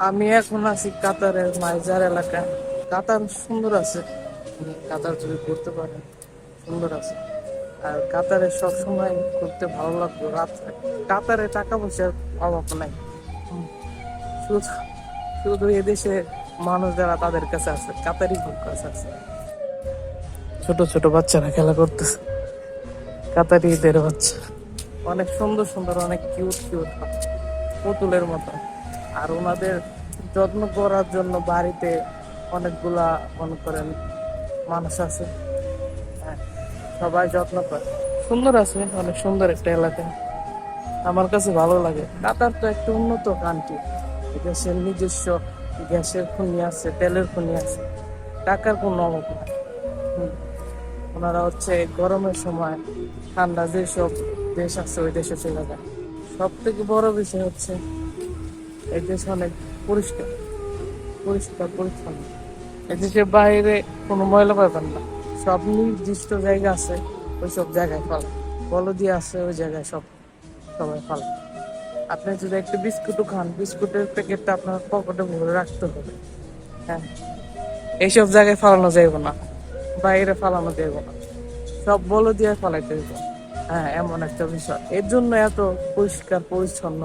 আমি এখন আছি কাতারের মাইজার এলাকায়। কাতার সুন্দর আছে, কাতার যদি ঘুরতে পারেন সুন্দর আছে। আর কাতারে সবসময় ঘুরতে ভালো লাগতো রাত। কাতারে টাকা পয়সার অভাব নাই। হুম, শুধু শুধু এদেশে মানুষ যারা তাদের কাছে আছে, কাতারি কাছে আছে। ছোট ছোট বাচ্চারা খেলা করতেছে, কাতারিদের বাচ্চা অনেক সুন্দর সুন্দর, অনেক কিউট কিউট পুতুলের মতো। আর ওনাদের যত্ন করার জন্য বাড়িতে অনেকগুলা মনে করেন মানুষ আছে। হ্যাঁ, সবাই যত্ন করে। সুন্দর আছে, অনেক সুন্দর একটা এলাকা। আমার কাছে ভালো লাগে। কাতার তো একটা উন্নত কান্ট্রি, দেশের নিজস্ব গ্যাসের খনি আছে, তেলের খনি আছে, টাকার কোনো অভাব নাই। হুম, ওনারা হচ্ছে গরমের সময় ঠান্ডা যেসব দেশ আছে ওই দেশে চলে যায়। সব থেকে বড় বিষয় হচ্ছে এই দেশ অনেক পরিষ্কার, পরিষ্কার পরিচ্ছন্ন। এই দেশের বাইরে কোনো ময়লা পাবেন না। সব নির্দিষ্ট জায়গা আছে, ওই সব জায়গায় ফেলা। বলদি আছে ওই জায়গায় সব সবাই ফেলা। আপনি যদি একটা বিস্কুটও খান, বিস্কুটের প্যাকেটটা আপনার পকেটে ভরে রাখতে হবে। হ্যাঁ, এইসব জায়গায় ফালানো যাইব না, বাইরে ফালানো যাইব না, সব বলে দিয়ে ফালাইতে হইব। হ্যাঁ, এমন একটা বিষয়। এর জন্য এত পরিষ্কার পরিচ্ছন্ন